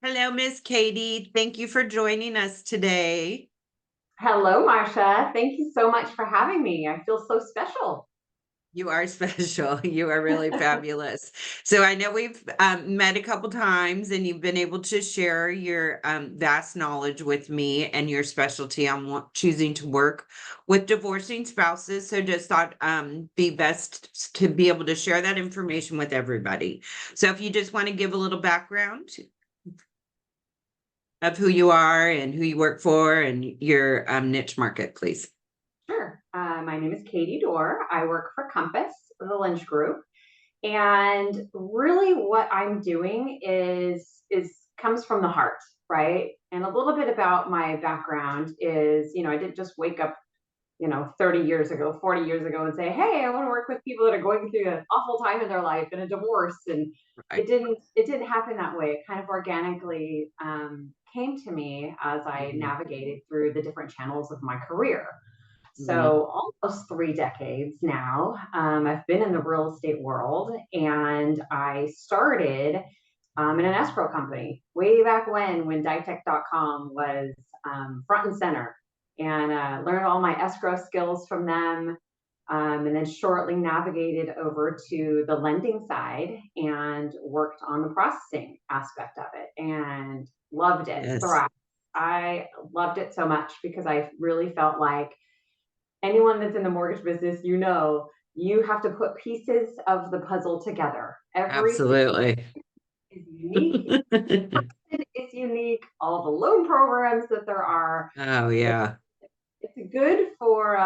Hello, Miss Katie. Thank you for joining us today. Hello, Marsha. Thank you so much for having me. I feel so special. You are special. You are really fabulous. So I know we've met a couple times, and you've been able to share your vast knowledge with me and your specialty on choosing to work with divorcing spouses. So just thought be best to be able to share that information with everybody. So if you just want to give a little background of who you are and who you work for and your niche market, please. Sure. My name is Katie Dorr. I work for Compass, the Lynch Group, and really, what I'm doing is comes from the heart, right? And a little bit about my background is, I didn't just wake up, 30 years ago, 40 years ago, and say, "Hey, I want to work with people that are going through an awful time in their life and a divorce." And Right. it didn't happen that way. It kind of organically came to me as I Mhm. navigated through the different channels of my career. Mhm. So, almost 3 decades now, I've been in the real estate world, and I started in an escrow company way back when Ditech.com was front and center, and learned all my escrow skills from them. And then shortly navigated over to the lending side and worked on the processing aspect of it and loved it. Yes. Thrived. I loved it so much because I really felt like anyone that's in the mortgage business, you have to put pieces of the puzzle together. Every situation Absolutely. is unique. It is unique. All the loan programs that there are. Oh, It, yeah. it's good for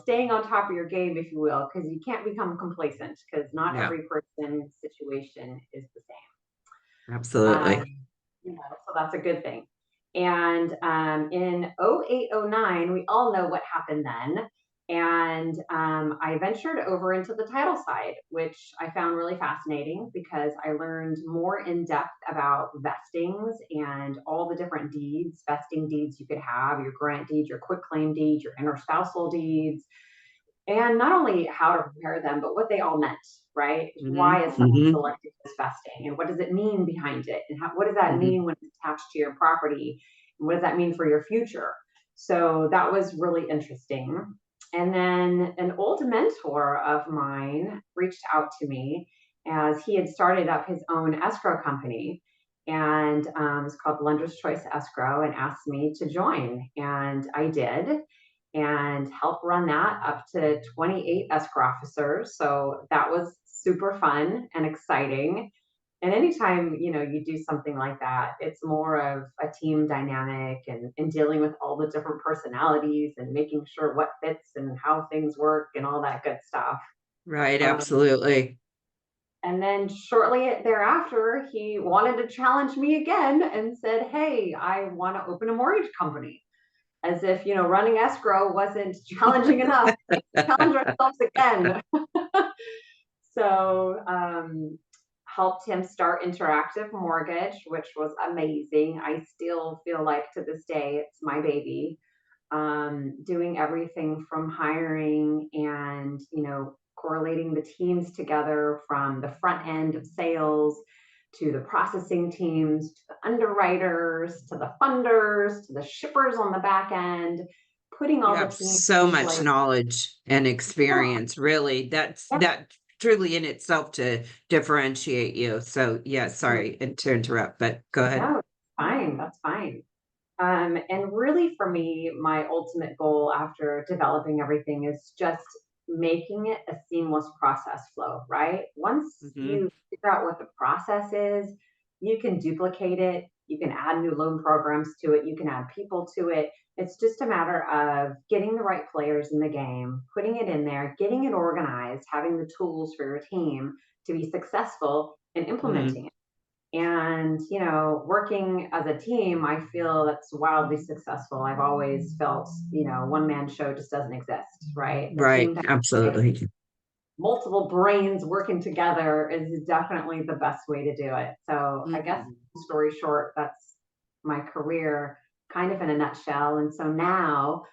staying on top of your game, if you will, because you can't become complacent because not Yeah, every person's situation is the same. Um, absolutely. so that's a good thing. And in 0809, we all know what happened then. And I ventured over into the title side, which I found really fascinating because I learned more in depth about vestings and all the different deeds, vesting deeds you could have, your grant deed, your quitclaim deed, your interspousal deeds, and not only how to prepare them, but what they all meant, right? Mhm, Why is someone mhm, selected as vesting, and what does it mean behind it, and what does that mhm. mean when it's attached to your property, and what does that mean for your future? So that was really interesting. And then an old mentor of mine reached out to me as he had started up his own escrow company, and it's called Lender's Choice Escrow, and asked me to join, and I did and help run that up to 28 escrow officers. So that was super fun and exciting. And anytime, you do something like that, it's more of a team dynamic and dealing with all the different personalities and making sure what fits and how things work and all that good stuff. Right, Um, absolutely. and then shortly thereafter, he wanted to challenge me again and said, "Hey, I want to open a mortgage company." As if, running escrow wasn't challenging enough. Challenge ourselves again. So, helped him start Interactive Mortgage, which was amazing. I still feel like to this day it's my baby. Doing everything from hiring and correlating the teams together from the front end of sales to the processing teams to the underwriters to the funders to the shippers on the back end, putting You all the have teams so in much place. knowledge and Yeah, experience, really. yeah, That truly in itself to differentiate you. So, yeah, mm, sorry to interrupt, but go ahead. no, fine, that's fine. And really, for me, my ultimate goal after developing everything is just making it a seamless process flow, right? Once Mhm, you figure out what the process is, you can duplicate it, you can add new loan programs to it, you can add people to it. It's just a matter of getting the right players in the game, putting it in there, getting it organized, having the tools for your team to be successful and mhm. implementing it. And, working as a team, I feel that's wildly successful. I've always felt, one man show just doesn't exist, right? The Right, team dynamic, absolutely. multiple brains working together is definitely the best way to do it. So I guess, Mhm. story short, that's my career kind of in a nutshell. And so now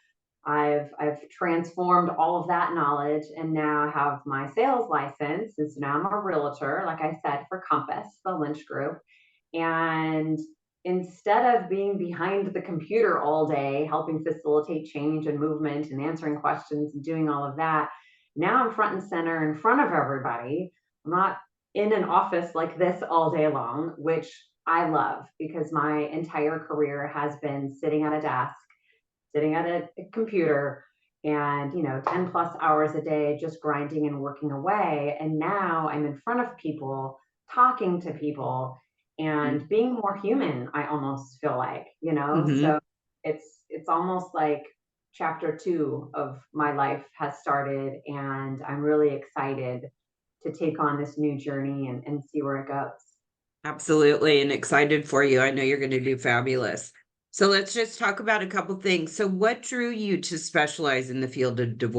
I've transformed all of that knowledge and now have my sales license. And so now I'm a realtor, like I said, for Compass, the Lynch Group. And instead of being behind the computer all day, helping facilitate change and movement and answering questions and doing all of that, now I'm front and center in front of everybody. I'm not in an office like this all day long, which I love because my entire career has been sitting at a desk, sitting at a computer, and 10 plus hours a day just grinding and working away. And now I'm in front of people, talking to people, and being more human, I almost feel like, Mm-hmm. so it's almost like chapter 2 of my life has started, and I'm really excited to take on this new journey and see where it goes. Absolutely, and excited for you. I know you're going to do fabulous. So let's just talk about a couple things. So, what drew you to specialize in the field of divorce?